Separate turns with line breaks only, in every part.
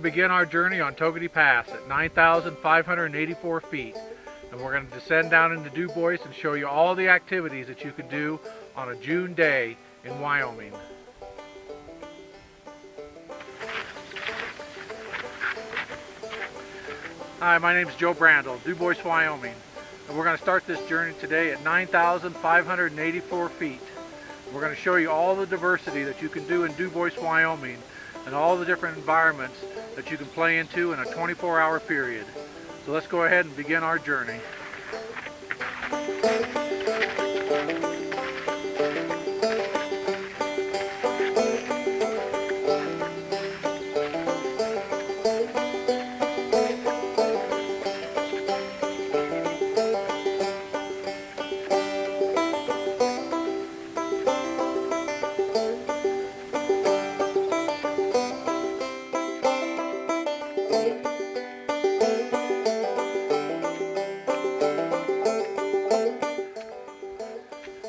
begin our journey on Togwotee Pass at 9,584 feet. And we're going to descend down into Dubois and show you all the activities that you can do on a June day in Wyoming. Hi, my name is Joe Brandel, Dubois, Wyoming. And we're going to start this journey today at 9,584 feet. We're going to show you all the diversity that you can do in Dubois, Wyoming, and all the different environments that you can play into in a 24-hour period. So let's go ahead and begin our journey.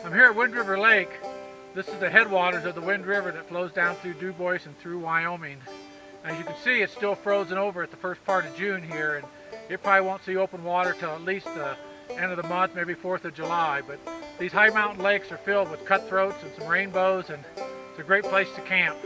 I'm here at Wind River Lake. This is the headwaters of the Wind River that flows down through Dubois and through Wyoming. As you can see, it's still frozen over at the first part of June here, and it probably won't see open water till at least the end of the month, maybe 4th of July. But these high mountain lakes are filled with cutthroats and some rainbows, and it's a great place to camp.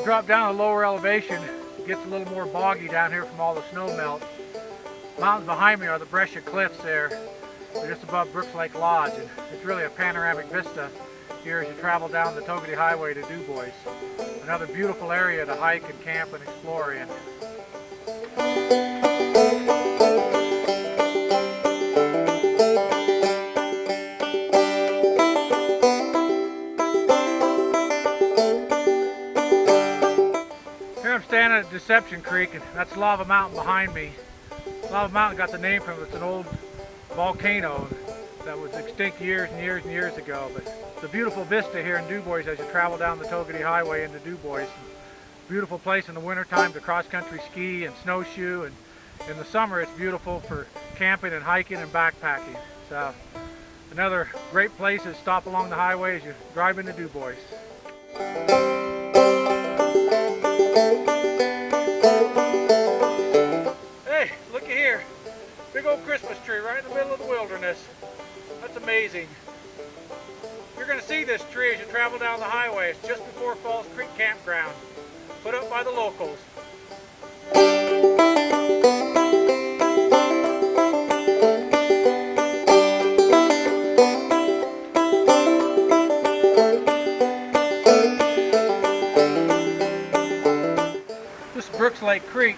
Drop down a lower elevation, it gets a little more boggy down here from all the snow melt. Mountains behind me are the Breccia Cliffs there. They're just above Brooks Lake Lodge, and it's really a panoramic vista here as you travel down the Togwotee Highway to Dubois. Another beautiful area to hike and camp and explore in. I'm standing at Deception Creek, and that's Lava Mountain behind me. Lava Mountain got the name from it. It's an old volcano that was extinct years and years and years ago. But it's a beautiful vista here in Dubois as you travel down the Togwotee Highway into Dubois. Beautiful place in the wintertime to cross-country ski and snowshoe, and in the summer it's beautiful for camping and hiking and backpacking. So another great place to stop along the highway as you drive into Dubois. Hey, looky here. Big old Christmas tree right in the middle of the wilderness. That's amazing. You're going to see this tree as you travel down the highway. It's just before Falls Creek Campground, put up by the locals. Brooks Lake Creek,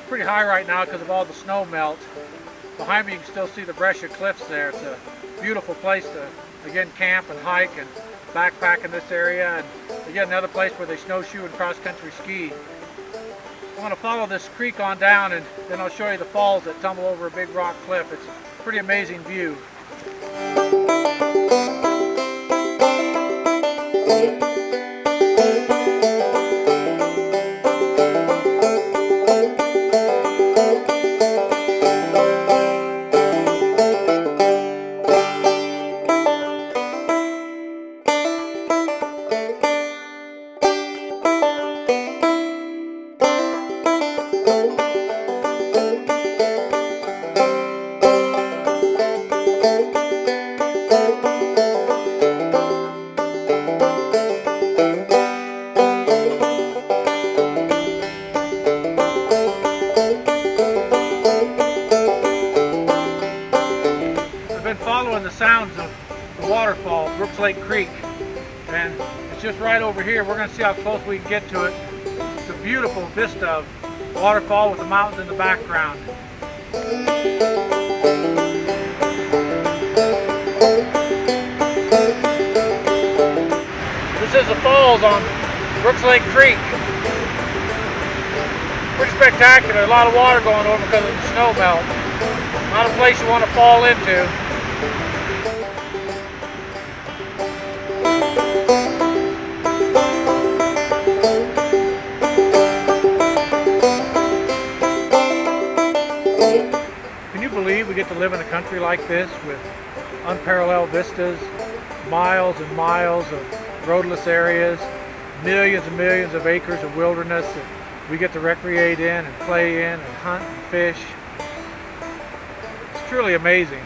pretty high right now because of all the snow melt. Behind me you can still see the Breccia Cliffs there. It's a beautiful place to, again, camp and hike and backpack in this area, and again, another place where they snowshoe and cross-country ski. I want to follow this creek on down, and then I'll show you the falls that tumble over a big rock cliff. It's a pretty amazing view. Following the sounds of the waterfall, Brooks Lake Creek, and it's just right over here. We're going to see how close we can get to it. It's a beautiful vista of waterfall with the mountains in the background. This is the falls on Brooks Lake Creek. Pretty spectacular. A lot of water going over because of the snow melt. Not a place you want to fall into. live in a country like this with unparalleled vistas, miles and miles of roadless areas, millions and millions of acres of wilderness that we get to recreate in and play in and hunt and fish. It's truly amazing.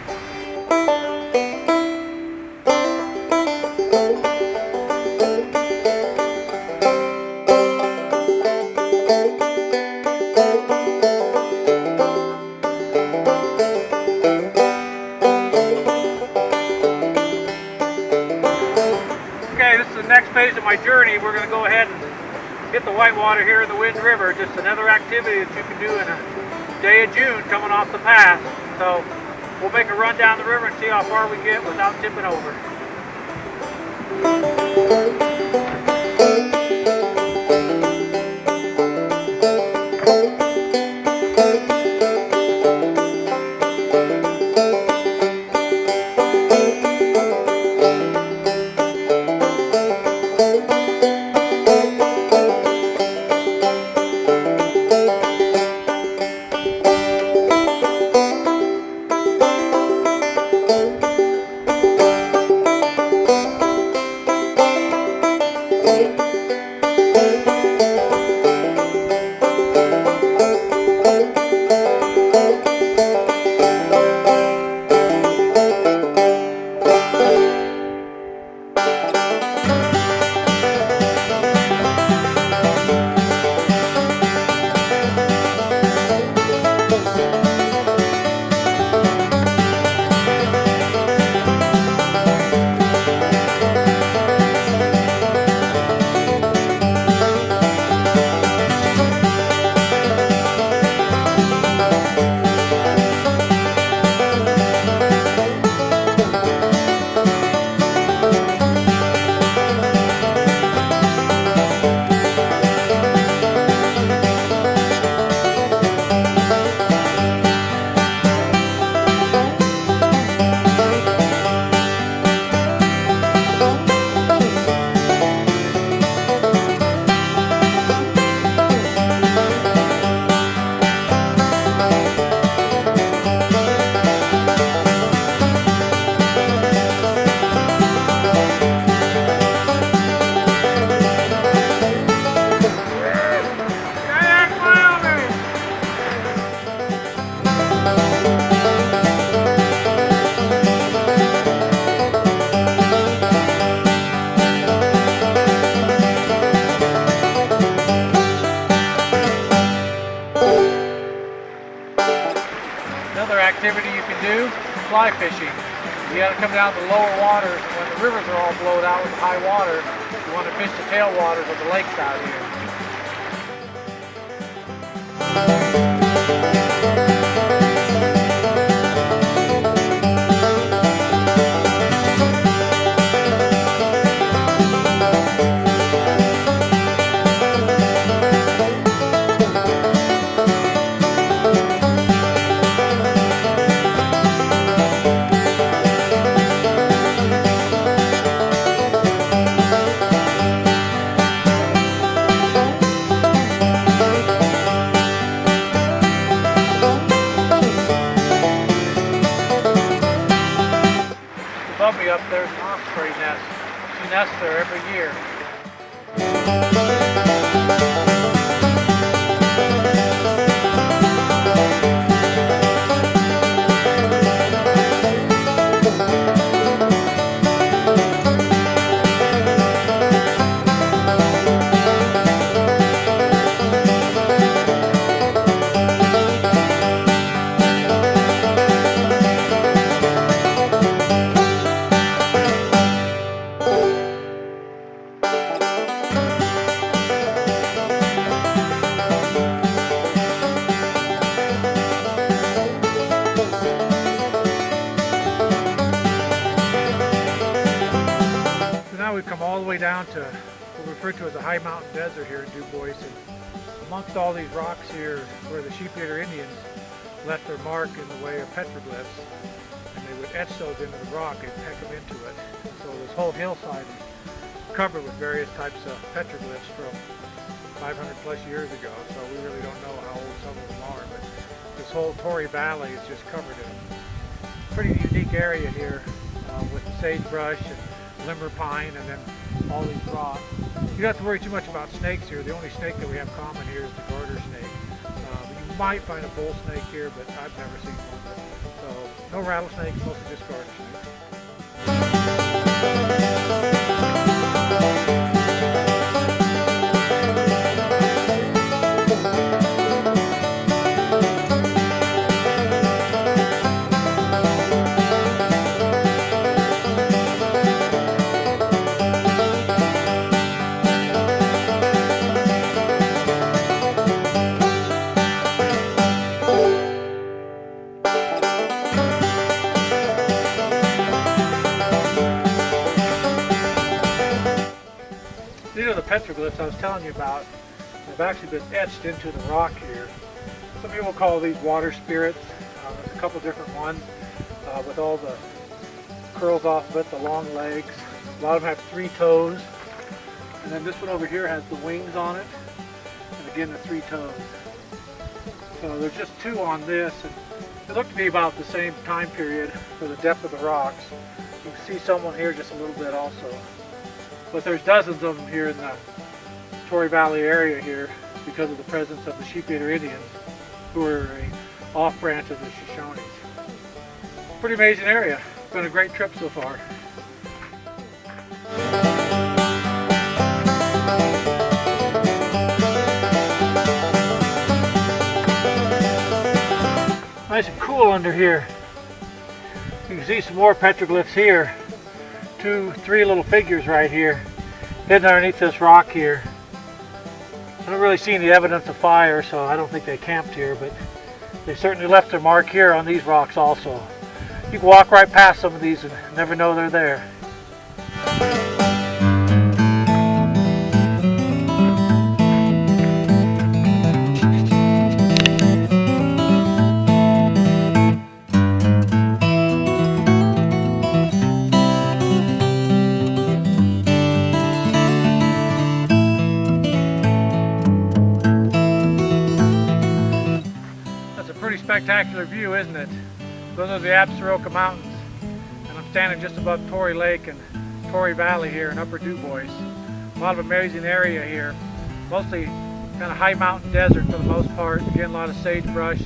Okay, this is the next phase of my journey. We're going to go ahead and hit the whitewater here in the Wind River. Just another activity that you can do in a day of June coming off the pass. So we'll make a run down the river and see how far we get without tipping over. Another activity you can do, fly fishing. You got to come down to the lower waters, and when the rivers are all blowed out with the high water, you want to fish the tailwaters of the lakes out here. Above me up there's an osprey nest. She nests there every year. We've come all the way down to what we refer to as a high mountain desert here in Dubois, and amongst all these rocks here where the sheep-eater Indians left their mark in the way of petroglyphs, and they would etch those into the rock and peck them into it. So this whole hillside is covered with various types of petroglyphs from 500 plus years ago, so we really don't know how old some of them are, but this whole Tory Valley is just covered in them. pretty unique area here with the sagebrush and limber pine and then all these rocks. You don't have to worry too much about snakes here. The only snake that we have common here is the garter snake. You might find a bull snake here, but I've never seen one. So no rattlesnakes, mostly just garter snakes. These are the petroglyphs I was telling you about. They've actually been etched into the rock here. Some people call these water spirits. There's a couple different ones with all the curls off of it, the long legs. A lot of them have 3 toes. And then this one over here has the wings on it. And again, the 3 toes. So there's just 2 on this. And it looked to be about the same time period for the depth of the rocks. You can see someone here just a little bit also. But there's dozens of them here in the Tory Valley area here because of the presence of the sheep-eater Indians, who are an off-branch of the Shoshones. Pretty amazing area. It's been a great trip so far. Nice and cool under here. You can see some more petroglyphs here. 2, 3 little figures right here hidden underneath this rock here. I don't really see any evidence of fire, so I don't think they camped here, but they certainly left their mark here on these rocks also. You can walk right past some of these and never know they're there. Spectacular view, isn't it? Those are the Absaroka Mountains, and I'm standing just above Tory Lake and Tory Valley here in Upper Dubois. A lot of amazing area here, mostly kind of high mountain desert for the most part. Again, a lot of sagebrush.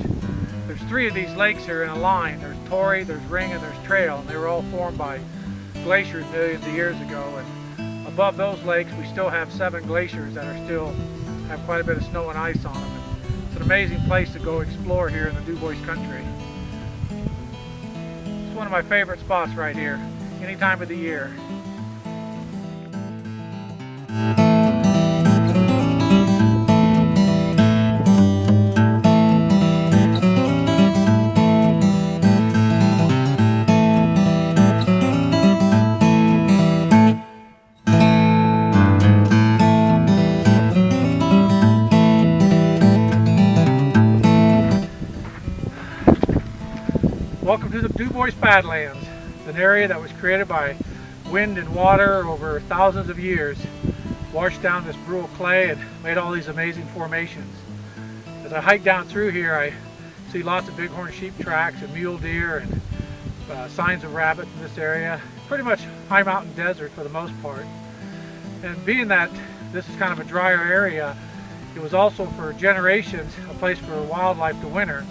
There's 3 of these lakes here in a line. There's Tory, there's Ring, and there's Trail, and they were all formed by glaciers millions of years ago. And above those lakes, we still have 7 glaciers that are still have quite a bit of snow and ice on them. It's an amazing place to go explore here in the Dubois country. It's one of my favorite spots right here, any time of the year. Welcome to the Dubois Badlands, an area that was created by wind and water over thousands of years, washed down this brutal clay and made all these amazing formations. As I hike down through here, I see lots of bighorn sheep tracks and mule deer and signs of rabbits in this area. Pretty much high mountain desert for the most part. And being that this is kind of a drier area, it was also for generations a place for wildlife to winter.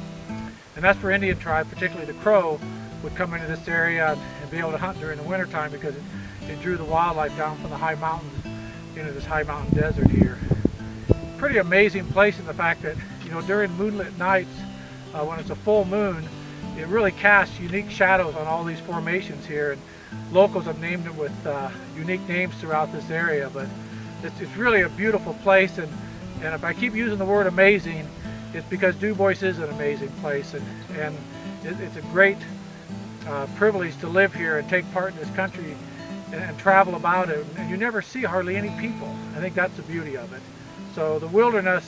And that's where Indian tribe, particularly the Crow, would come into this area and be able to hunt during the wintertime because it drew the wildlife down from the high mountains into this high mountain desert here. Pretty amazing place in the fact that, you know, during moonlit nights, when it's a full moon, it really casts unique shadows on all these formations here. And locals have named it with unique names throughout this area, but it's really a beautiful place. And if I keep using the word amazing, it's because Dubois is an amazing place, and it's a great privilege to live here and take part in this country and travel about it. And you never see hardly any people. I think that's the beauty of it. So the wilderness,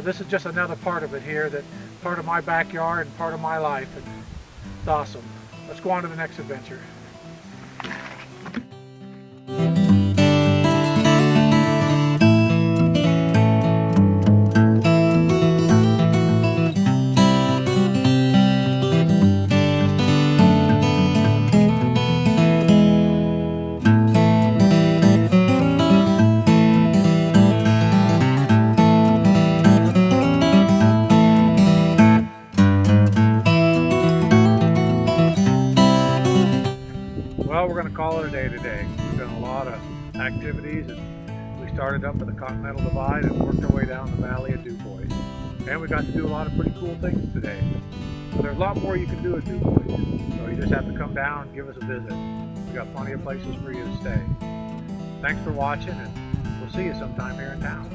this is just another part of it here, that part of my backyard and part of my life. And it's awesome. Let's go on to the next adventure. started up at the Continental Divide and worked our way down the valley of Dubois. And we got to do a lot of pretty cool things today. So there's a lot more you can do at Dubois. So you just have to come down and give us a visit. We got plenty of places for you to stay. Thanks for watching, and we'll see you sometime here in town.